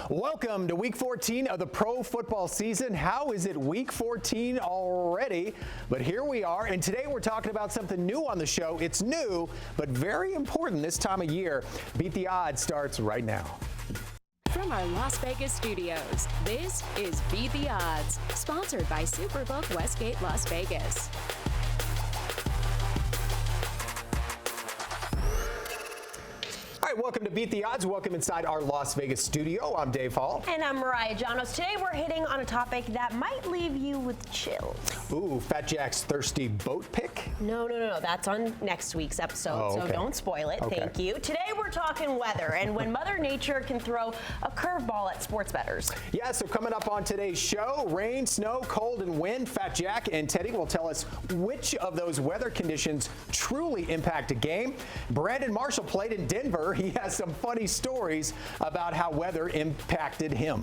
Welcome to week 14 of the pro football season. How is it week 14 already? But here we are, and today we're talking about something new on the show. It's new, but very important this time of year. Beat the Odds starts right now. From our Las Vegas studios, this is Beat the Odds, sponsored by Superbook Westgate Las Vegas. All right, welcome to Beat the Odds. Welcome inside our Las Vegas studio. I'm Dave Hall. And I'm Mariah Janos. Today we're hitting on a topic that might leave you with chills. Ooh, Fat Jack's thirsty boat pick? No. That's on next week's episode, okay. So don't spoil it. Okay. Thank you. Today we're talking weather and when Mother Nature can throw a curveball at sports bettors. Yeah, so coming up on today's show, rain, snow, cold, and wind. Fat Jack and Teddy will tell us which of those weather conditions truly impact a game. Brandon Marshall played in Denver. He has some funny stories about how weather impacted him.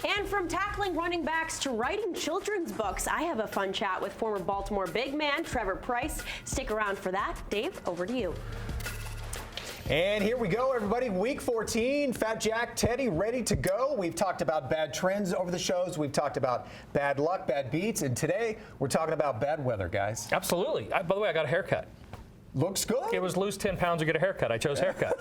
And from tackling running backs to writing children's books, I have a fun chat with former Baltimore big man Trevor Pryce. Stick around for that. Dave, over to you. And here we go, everybody. Week 14, Fat Jack, Teddy, ready to go. We've talked about bad trends over the shows. We've talked about bad luck, bad beats. And today, we're talking about bad weather, guys. Absolutely. By the way, I got a haircut. Looks good. It was lose 10 pounds or get a haircut. I chose haircut.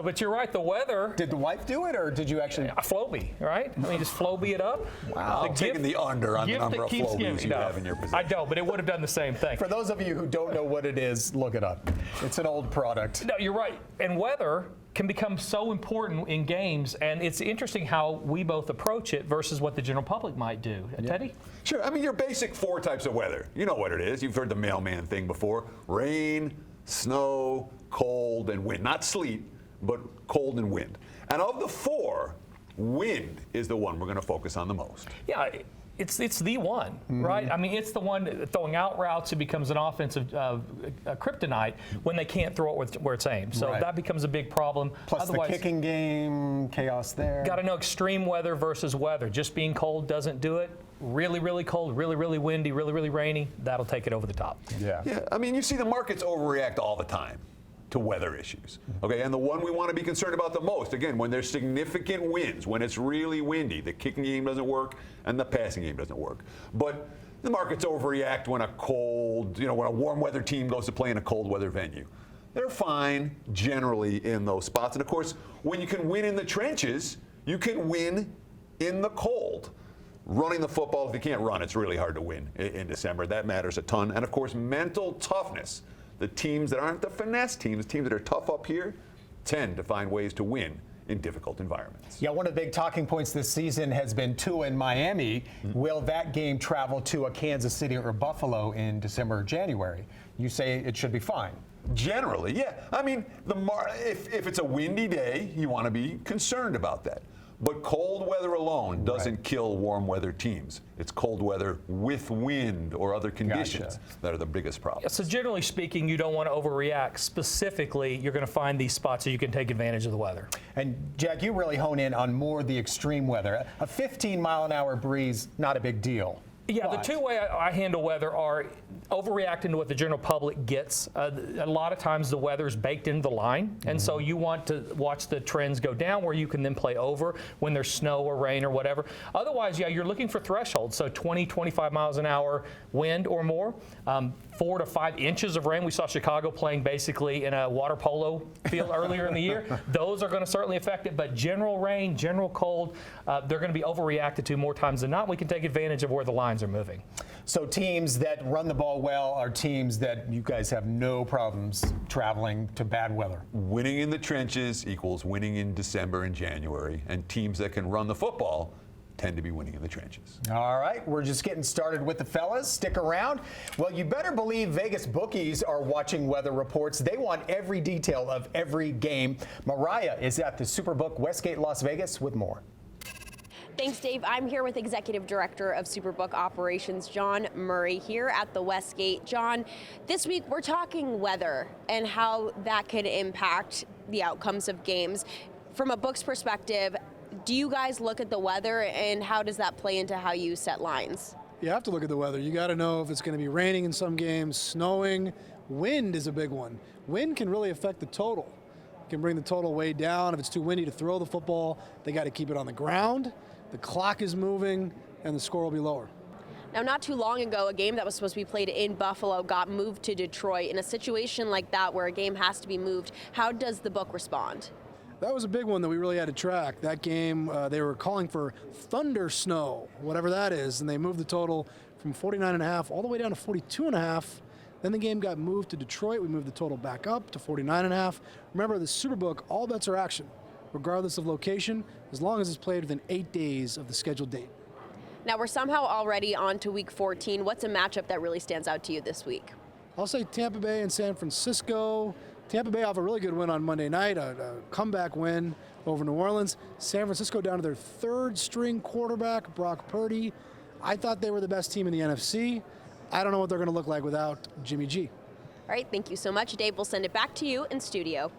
But you're right, the weather. Did the wife do it, or did you actually? A Flowbee, right? I mean, just Flowbee it up. Wow. I'm taking the under on the number of Flowees you have in your possession. I don't, but it would have done the same thing. For those of you who don't know what it is, look it up. It's an old product. No, you're right. And weather can become so important in games, and it's interesting how we both approach it versus what the general public might do. Teddy? Sure. I mean, your basic four types of weather. You know what it is. You've heard the mailman thing before. Rain, snow, cold, and wind. Not sleet, but cold and wind. And of the four, wind is the one we're going to focus on the most. Yeah. It's the one, right? I mean, it's the one that throwing out routes. It becomes an offensive kryptonite when they can't throw it where it's aimed. So that becomes a big problem. Plus the kicking game, chaos there. Got to know extreme weather versus weather. Just being cold doesn't do it. Really, really cold, really, really windy, really, really rainy, that'll take it over the top. Yeah. I mean, you see the markets overreact all the time to weather issues. Okay, and the one we want to be concerned about the most, again, when there's significant winds, when it's really windy, the kicking game doesn't work and the passing game doesn't work. But the markets overreact when a cold, when a warm weather team goes to play in a cold weather venue. They're fine generally in those spots. And of course, when you can win in the trenches, you can win in the cold. Running the football, if you can't run, it's really hard to win in December. That matters a ton. And of course, mental toughness. The teams that aren't the finesse teams, teams that are tough up here, tend to find ways to win in difficult environments. Yeah, one of the big talking points this season has been Tua in Miami. Will that game travel to a Kansas City or Buffalo in December or January? You say it should be fine. Generally, yeah. I mean, if it's a windy day, you want to be concerned about that. But cold weather alone doesn't kill warm weather teams. It's cold weather with wind or other conditions that are the biggest problem. So generally speaking, you don't want to overreact. Specifically, you're going to find these spots so you can take advantage of the weather. And Jack, you really hone in on more the extreme weather. A 15-mile-an-hour breeze, not a big deal. Yeah, the two ways I handle weather are overreacting to what the general public gets. A lot of times the weather is baked into the line, and so you want to watch the trends go down where you can then play over when there's snow or rain or whatever. Otherwise, you're looking for thresholds, so 20, 25 miles an hour wind or more. 4 to 5 inches of rain. We saw Chicago playing basically in a water polo field earlier in the year. Those are going to certainly affect it, but general rain, general cold, they're going to be overreacted to more times than not. We can take advantage of where the lines are moving. So teams that run the ball well are teams that you guys have no problems traveling to bad weather. Winning in the trenches equals winning in December and January, and teams that can run the football tend to be winning in the trenches. All right, we're just getting started with the fellas. Stick around. Well, you better believe Vegas bookies are watching weather reports. They want every detail of every game. Mariah is at the Superbook Westgate Las Vegas with more. Thanks, Dave. I'm here with Executive Director of Superbook Operations, John Murray, here at the Westgate. John, this week we're talking weather and how that could impact the outcomes of games. From a book's perspective, do you guys look at the weather, and how does that play into how you set lines? You have to look at the weather. You got to know if it's going to be raining in some games, snowing. Wind is a big one. Wind can really affect the total. can bring the total way down. If it's too windy to throw the football, they got to keep it on the ground. The clock is moving, and the score will be lower. Now, not too long ago, a game that was supposed to be played in Buffalo got moved to Detroit. In a situation like that where a game has to be moved, how does the book respond? That was a big one that we really had to track. That game, they were calling for thunder snow, whatever that is, and they moved the total from 49.5 all the way down to 42.5. Then the game got moved to Detroit. We moved the total back up to 49.5. Remember, the Superbook, all bets are action, regardless of location, as long as it's played within 8 days of the scheduled date. Now, we're somehow already on to week 14. What's a matchup that really stands out to you this week? I'll say Tampa Bay and San Francisco. Tampa Bay off a really good win on Monday night, a comeback win over New Orleans. San Francisco down to their third-string quarterback, Brock Purdy. I thought they were the best team in the NFC. I don't know what they're going to look like without Jimmy G. All right, thank you so much, Dave. We'll send it back to you in studio.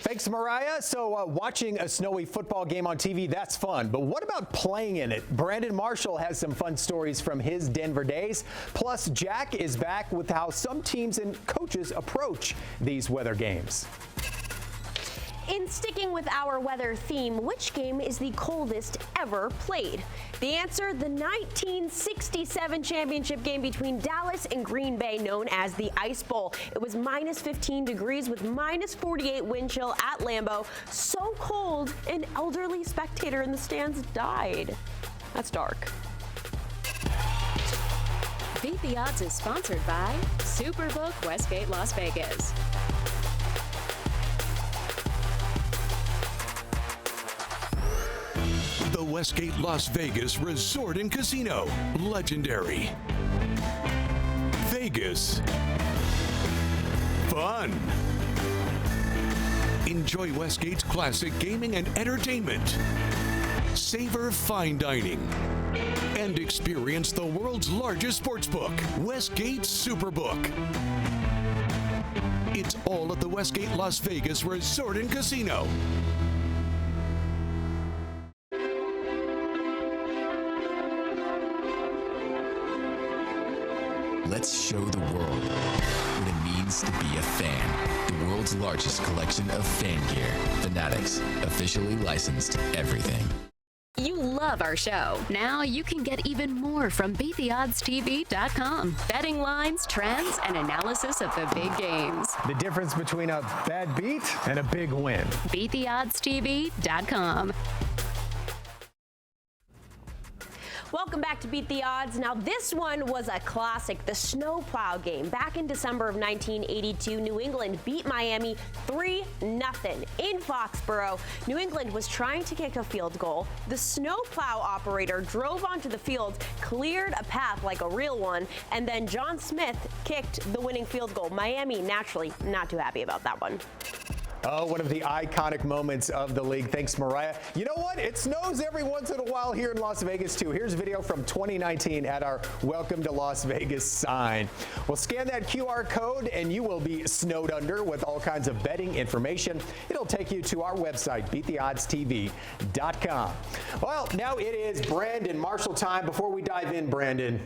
Thanks, Mariah. So watching a snowy football game on TV, that's fun. But what about playing in it? Brandon Marshall has some fun stories from his Denver days. Plus, Jack is back with how some teams and coaches approach these weather games. In sticking with our weather theme, which game is the coldest ever played? The answer, the 1967 championship game between Dallas and Green Bay, known as the Ice Bowl. It was minus 15 degrees with minus 48 wind chill at Lambeau. So cold, an elderly spectator in the stands died. That's dark. Beat the Odds is sponsored by Superbook Westgate Las Vegas. The Westgate Las Vegas Resort and Casino. Legendary. Vegas. Fun. Enjoy Westgate's classic gaming and entertainment. Savor fine dining. And experience the world's largest sportsbook, Westgate Superbook. It's all at the Westgate Las Vegas Resort and Casino. Let's show the world what it means to be a fan. The world's largest collection of fan gear. Fanatics, officially licensed everything. You love our show. Now you can get even more from BeatTheOddsTV.com. Betting lines, trends, and analysis of the big games. The difference between a bad beat and a big win. BeatTheOddsTV.com. Welcome back to Beat the Odds. Now, this one was a classic, the snowplow game. Back in December of 1982, New England beat Miami 3-0 in Foxborough. New England was trying to kick a field goal. The snowplow operator drove onto the field, cleared a path like a real one, and then John Smith kicked the winning field goal. Miami, naturally, not too happy about that one. Oh, one of the iconic moments of the league. Thanks, Mariah. You know what? It snows every once in a while here in Las Vegas, too. Here's video from 2019 at our Welcome to Las Vegas sign. Well, scan that QR code and you will be snowed under with all kinds of betting information. It'll take you to our website, BeatTheOddsTV.com. Well, now it is Brandon Marshall time. Before we dive in, Brandon,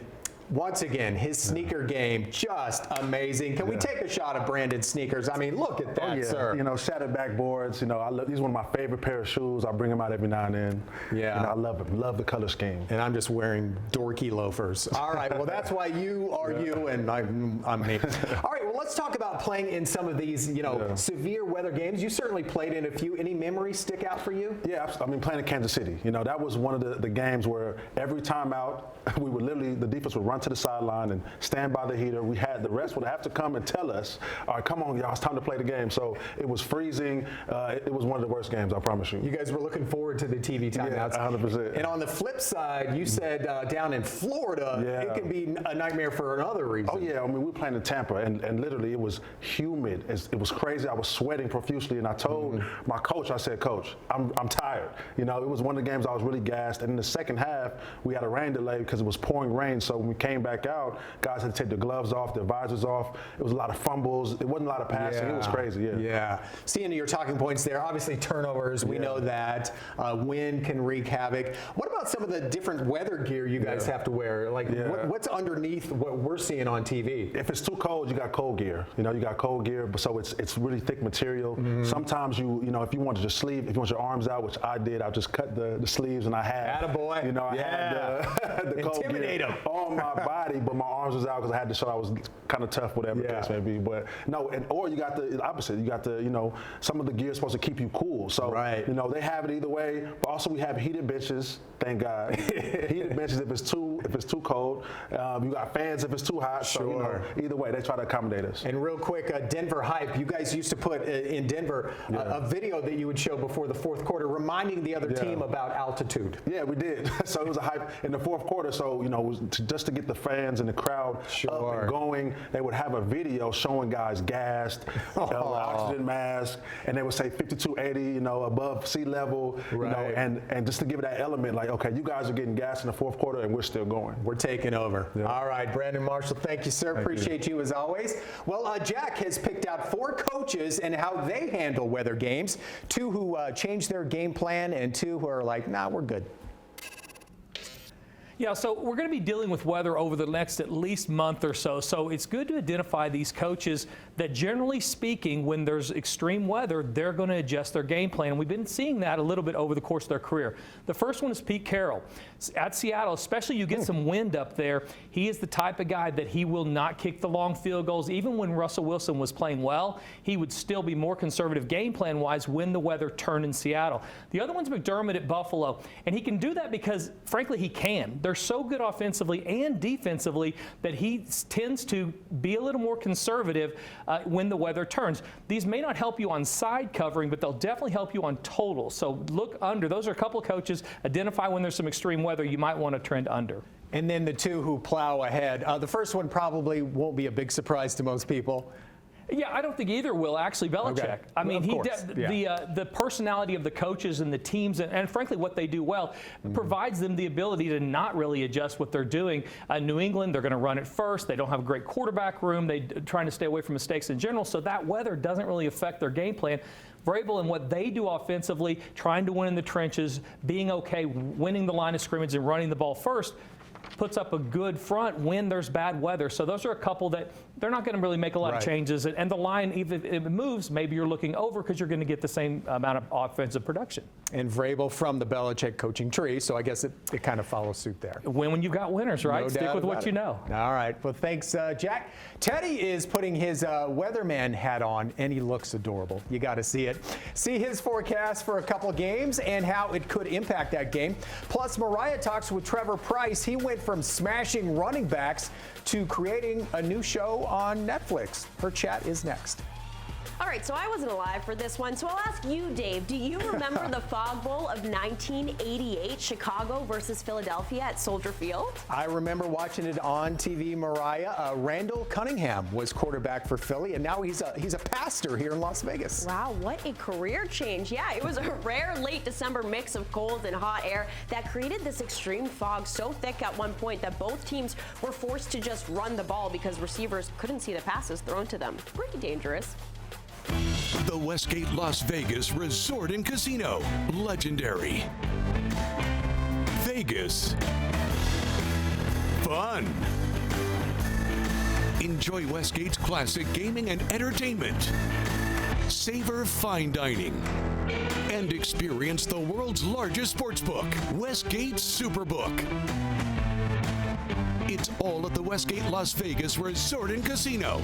once again, his sneaker game, just amazing. Can we take a shot of Brandon's sneakers? I mean, look at that, sir. You know, shattered backboards. You know, these are one of my favorite pair of shoes. I bring them out every now and then. Yeah. You know, I love them. Love the color scheme. And I'm just wearing dorky loafers. All right, well, that's why you are you and I'm me. All right, well, let's talk about playing in some of these, severe weather games. You certainly played in a few. Any memories stick out for you? Yeah, I mean, playing in Kansas City. You know, that was one of the games where every time out, we would literally, the defense would run to the sideline and stand by the heater. The rest would have to come and tell us, all right, come on, y'all, it's time to play the game. So it was freezing. It was one of the worst games, I promise you. You guys were looking forward to the TV timeouts. Yeah, 100%. And on the flip side, you said down in Florida, it can be a nightmare for another reason. Oh, yeah. I mean, we were playing in Tampa, and literally it was humid. It was crazy. I was sweating profusely, and I told my coach, I said, Coach, I'm tired. You know, it was one of the games I was really gassed. And in the second half, we had a rain delay because it was pouring rain. So when we came back out, guys had to take their gloves off, their visors off. It was a lot of fumbles. It wasn't a lot of passing. It was crazy. Yeah. Seeing your talking points there, obviously turnovers, we know that. Wind can wreak havoc. What about some of the different weather gear you guys have to wear? Like, what's underneath what we're seeing on TV? If it's too cold, you got cold gear. You got cold gear, but so it's really thick material. Sometimes if you want to just sleeve, if you want your arms out, which I did, I'll just cut the sleeves, and I had, attaboy. I had the cold gear on my body, but my arms was out because I had to show I was kind of tough, whatever the case may be. But no, or you got the opposite. You got some of the gear is supposed to keep you cool. So they have it either way. But also we have heated benches. Thank God. Heated benches if it's too cold. You got fans if it's too hot. So either way, they try to accommodate us. And real quick, Denver hype. You guys used to put in Denver a video that you would show before the fourth quarter, reminding the other team about altitude. Yeah, we did. So it was a hype in the fourth quarter. So just to get the fans and the crowd up and going, they would have a video showing guys gassed, oxygen mask, and they would say 5280, above sea level, and just to give it that element, like, okay, you guys are getting gassed in the fourth quarter, and we're still going. We're taking over. Yeah. All right, Brandon Marshall, thank you, sir. Appreciate you as always. Well, Jack has picked out 4 coaches and how they handle weather games. 2 who changed their game plan, and 2 who are like, nah, we're good. Yeah, so we're going to be dealing with weather over the next at least month or so. So it's good to identify these coaches that, generally speaking, when there's extreme weather, they're going to adjust their game plan. And we've been seeing that a little bit over the course of their career. The first one is Pete Carroll. At Seattle, especially you get some wind up there, he is the type of guy that he will not kick the long field goals. Even when Russell Wilson was playing well, he would still be more conservative game plan-wise when the weather turned in Seattle. The other one's McDermott at Buffalo. And he can do that because, frankly, he can. They're so good offensively and defensively that he tends to be a little more conservative when the weather turns. These may not help you on side covering, but they'll definitely help you on total. So look under. Those are a couple of coaches. Identify when there's some extreme weather you might want to trend under. And then the 2 who plow ahead. The first one probably won't be a big surprise to most people. Yeah, I don't think either will, actually, Belichick. Okay. I mean, the personality of the coaches and the teams and frankly, what they do well provides them the ability to not really adjust what they're doing. New England, they're going to run it first. They don't have a great quarterback room. They're trying to stay away from mistakes in general, so that weather doesn't really affect their game plan. Vrabel and what they do offensively, trying to win in the trenches, being okay, winning the line of scrimmage and running the ball first, puts up a good front when there's bad weather. So those are a couple that they're not going to really make a lot of changes. And the line, even if it moves, maybe you're looking over because you're going to get the same amount of offensive production. And Vrabel from the Belichick coaching tree, so I guess it kind of follows suit there. When you've got winners, right? No Stick doubt with what about you it. know. All right. Well, thanks, Jack. Teddy is putting his weatherman hat on, and he looks adorable. You got to see it. See his forecast for a couple games and how it could impact that game. Plus, Mariah talks with Trevor Price. He went from smashing running backs to creating a new show on Netflix. Her chat is next. All right, so I wasn't alive for this one, so I'll ask you, Dave. Do you remember the Fog Bowl of 1988, Chicago versus Philadelphia at Soldier Field? I remember watching it on TV, Mariah. Randall Cunningham was quarterback for Philly, and now he's a pastor here in Las Vegas. Wow, what a career change. Yeah, it was a rare late December mix of cold and hot air that created this extreme fog so thick at one point that both teams were forced to just run the ball because receivers couldn't see the passes thrown to them. Pretty dangerous. The Westgate Las Vegas Resort and Casino. Legendary. Vegas. Fun. Enjoy Westgate's classic gaming and entertainment. Savor fine dining. And experience the world's largest sportsbook, Westgate Superbook. It's all at the Westgate Las Vegas Resort and Casino.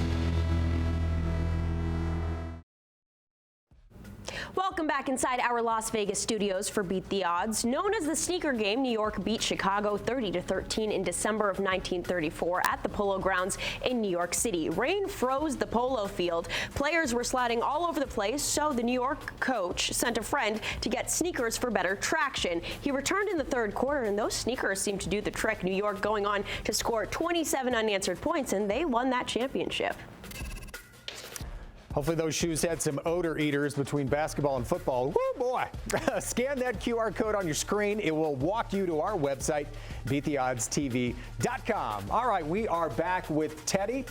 Welcome back inside our Las Vegas studios for Beat the Odds. Known as the sneaker game, New York beat Chicago 30-13 in December of 1934 at the Polo Grounds in New York City. Rain froze the polo field. Players were sliding all over the place, so the New York coach sent a friend to get sneakers for better traction. He returned in the third quarter, and those sneakers seemed to do the trick. New York going on to score 27 unanswered points, and they won that championship. Hopefully those shoes had some odor eaters between basketball and football. Woo, boy. Scan that QR code on your screen. It will walk you to our website, BeatTheOddsTV.com. All right, we are back with Teddy.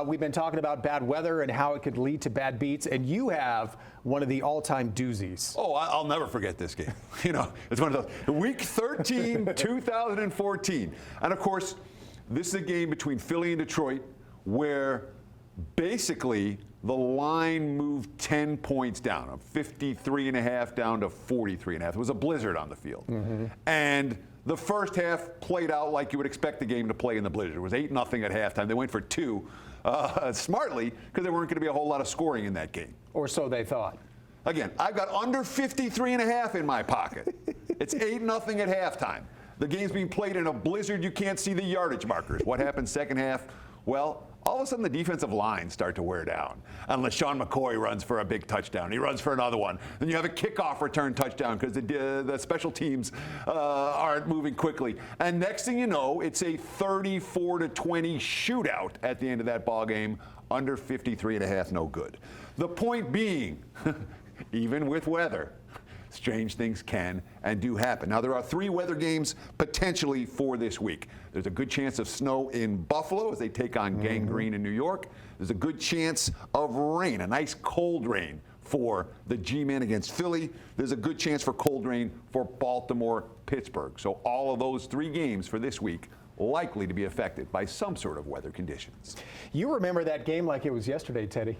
We've been talking about bad weather and how it could lead to bad beats, and you have one of the all-time doozies. Oh, I'll never forget this game. You know, it's one of those. Week 13, 2014. And of course, this is a game between Philly and Detroit where basically the line moved 10 points down, from 53.5 down to 43.5. It was a blizzard on the field. And the first half played out like you would expect the game to play in the blizzard. It was 8-0 at halftime. They went for 2 smartly because there weren't going to be a whole lot of scoring in that game. Or so they thought. Again, I've got under 53.5 in my pocket. It's 8-0 at halftime. The game's being played in a blizzard. You can't see the yardage markers. What happened second half? Well, all of a sudden the defensive lines start to wear down. And LaShawn McCoy runs for a big touchdown. He runs for another one. Then you have a kickoff return touchdown because the special teams aren't moving quickly. And next thing you know, it's a 34-20 shootout at the end of that ball game. Under 53.5, no good. The point being, even with weather, strange things can and do happen. Now, there are 3 weather games potentially for this week. There's a good chance of snow in Buffalo as they take on Gang Green in New York. There's a good chance of rain, a nice cold rain for the G-Men against Philly. There's a good chance for cold rain for Baltimore, Pittsburgh. So all of those 3 games for this week likely to be affected by some sort of weather conditions. You remember that game like it was yesterday, Teddy.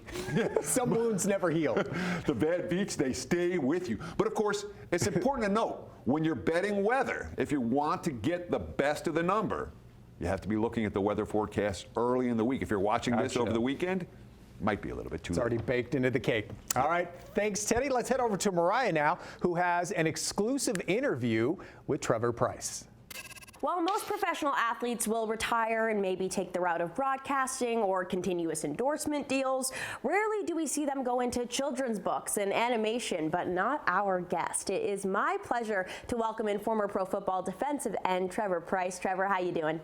Some wounds never heal. The bad beats, they stay with you. But of course, it's important to note, when you're betting weather, if you want to get the best of the number, you have to be looking at the weather forecast early in the week. If you're watching this over the weekend, it might be a little bit too late. It's already baked into the cake. All right, thanks, Teddy. Let's head over to Mariah now, who has an exclusive interview with Trevor Pryce. While most professional athletes will retire and maybe take the route of broadcasting or continuous endorsement deals, rarely do we see them go into children's books and animation, but not our guest. It is my pleasure to welcome in former Pro Football defensive end Trevor Pryce. Trevor, how you doing?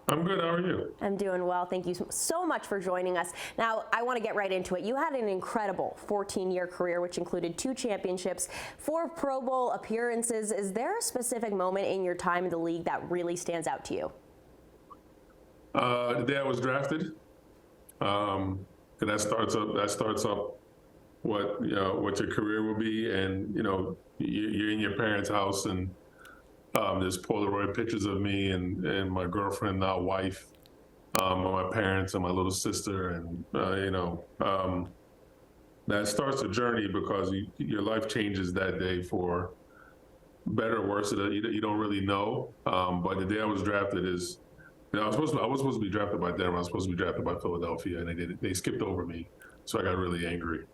I'm good. How are you? I'm doing well. Thank you so much for joining us. Now, I want to get right into it. You had an incredible 14-year career, which included 2 championships, 4 Pro Bowl appearances. Is there a specific moment in your time in the league that really stands out to you? The day I was drafted. That starts up what your career will be, and you're in your parents' house and. There's Polaroid pictures of me and my girlfriend, now wife, and my parents and my little sister. And, that starts a journey because your life changes that day for better or worse. You don't really know. But the day I was drafted I was supposed to be drafted by Denver. I was supposed to be drafted by Philadelphia, and they skipped over me. So I got really angry,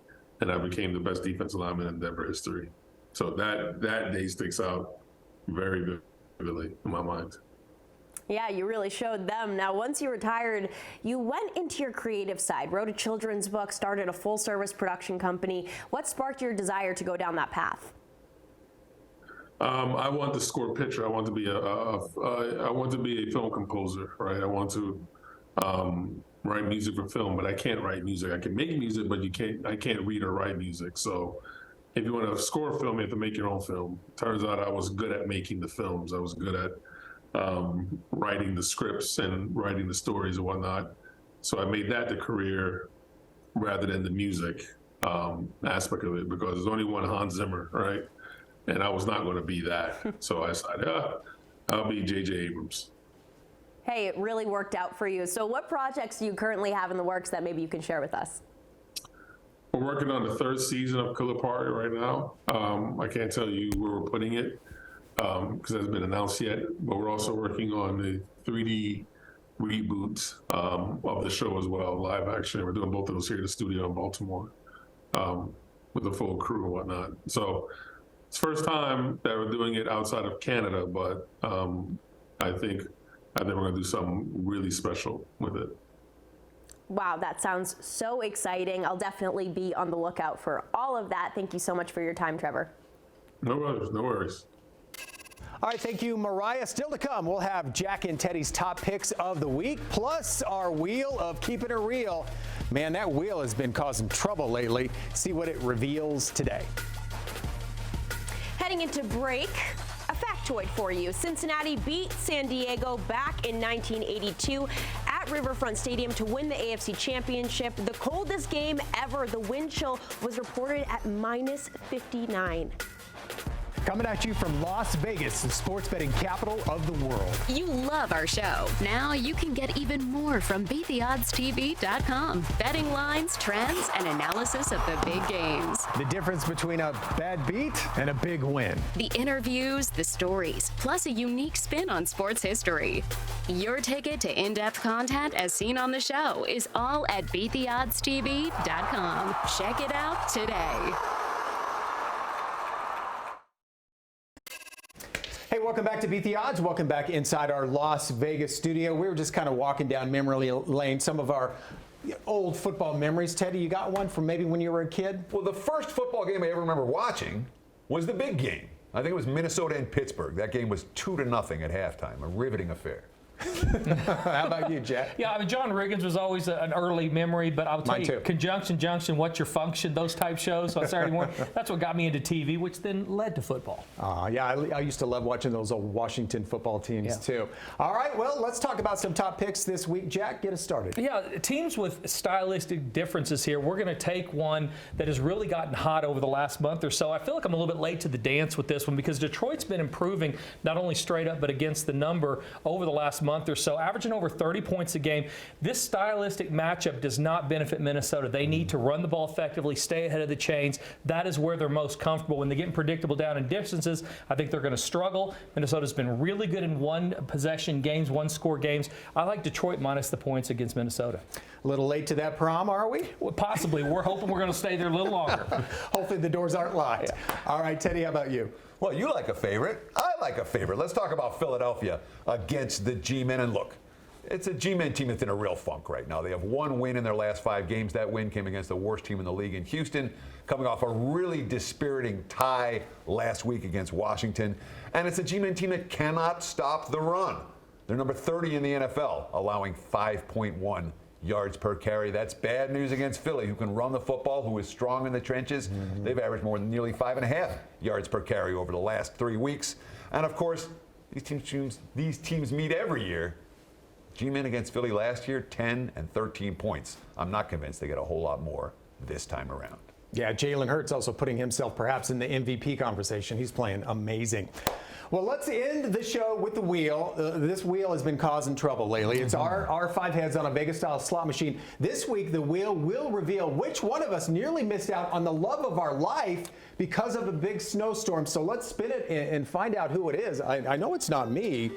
and I became the best defensive lineman in Denver history. So that day sticks out very vividly in my mind. Yeah, you really showed them. Now, once you retired, you went into your creative side, wrote a children's book, started a full-service production company. What sparked your desire to go down that path? I wanted to score a picture. I want to be a film composer, right? I want to write music for film, but I can't write music. I can make music, but I can't read or write music. So if you want to score a film, you have to make your own film. Turns out I was good at making the films. I was good at writing the scripts and writing the stories and whatnot. So I made that the career rather than the music aspect of it, because there's only one Hans Zimmer, right? And I was not going to be that. So I decided, I'll be J.J. Abrams. Hey, it really worked out for you. So what projects do you currently have in the works that maybe you can share with us? We're working on the 3rd season of Killer Party right now. I can't tell you where we're putting it because it hasn't been announced yet, but we're also working on the 3D reboot of the show as well, live action. We're doing both of those here at the studio in Baltimore with the full crew and whatnot. So it's the first time that we're doing it outside of Canada, but I think we're going to do something really special with it. Wow, that sounds so exciting. I'll definitely be on the lookout for all of that. Thank you so much for your time, Trevor. No worries, no worries. All right, thank you, Mariah. Still to come, we'll have Jack and Teddy's top picks of the week, plus our wheel of Keeping It Real. Man, that wheel has been causing trouble lately. See what it reveals today. Heading into break, a factoid for you. Cincinnati beat San Diego back in 1982 at Riverfront Stadium to win the AFC Championship. The coldest game ever. The wind chill was reported at -59. Coming at you from Las Vegas, the sports betting capital of the world. You love our show. Now you can get even more from BeatTheOddsTV.com. Betting lines, trends, and analysis of the big games. The difference between a bad beat and a big win. The interviews, the stories, plus a unique spin on sports history. Your ticket to in-depth content as seen on the show is all at BeatTheOddsTV.com. Check it out today. Hey, welcome back to Beat the Odds. Welcome back inside our Las Vegas studio. We were just kind of walking down memory lane, some of our old football memories. Teddy, you got one from maybe when you were a kid? Well, the first football game I ever remember watching was the big game. I think it was Minnesota and Pittsburgh. That game was 2-0 at halftime, a riveting affair. How about you, Jack? Yeah, I mean, John Riggins was always an early memory, but I'll tell Mine you, too. Conjunction Junction, What's Your Function, those type shows on Saturday morning, that's what got me into TV, which then led to football. Yeah, I used to love watching those old Washington football teams, too. All right, well, let's talk about some top picks this week. Jack, get us started. Yeah, teams with stylistic differences here. We're going to take one that has really gotten hot over the last month or so. I feel like I'm a little bit late to the dance with this one because Detroit's been improving not only straight up but against the number over the last month or so, averaging over 30 points a game. This stylistic matchup does not benefit Minnesota. They need to run the ball effectively, stay ahead of the chains. That is where they're most comfortable. When they get predictable down in distances, I think they're going to struggle. Minnesota's been really good in one-possession games, one-score games. I like Detroit minus the points against Minnesota. A little late to that prom, are we? Well, possibly. We're hoping we're going to stay there a little longer. Hopefully the doors aren't locked. Yeah. All right, Teddy, how about you? Well, you like a favorite. I like a favorite. Let's talk about Philadelphia against the G-Men. And look, it's a G-Men team that's in a real funk right now. They have one win in their last 5 games. That win came against the worst team in the league in Houston, coming off a really dispiriting tie last week against Washington. And it's a G-Men team that cannot stop the run. They're number 30 in the NFL, allowing 5.1 yards per carry. That's bad news against Philly, who can run the football, who is strong in the trenches. They've averaged more than nearly 5.5 yards per carry over the last 3 weeks. And of course, these teams meet every year. G-Men against Philly last year, 10 and 13 points. I'm not convinced they get a whole lot more this time around. Yeah, Jalen Hurts also putting himself perhaps in the MVP conversation. He's playing amazing. Well, let's end the show with the wheel. This wheel has been causing trouble lately. It's our 5 heads on a Vegas-style slot machine. This week, the wheel will reveal which one of us nearly missed out on the love of our life because of a big snowstorm. So let's spin it and find out who it is. I know it's not me,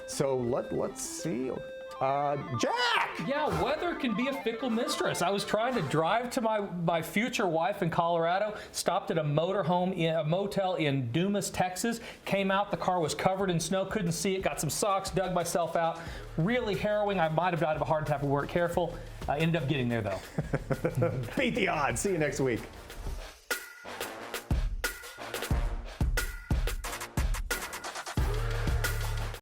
so let's see. Jack! Yeah, weather can be a fickle mistress. I was trying to drive to my future wife in Colorado, stopped at a motel in Dumas, Texas, came out, the car was covered in snow, couldn't see it, got some socks, dug myself out. Really harrowing. I might have died of a heart attack if we weren't careful. I ended up getting there, though. Beat the odds. See you next week.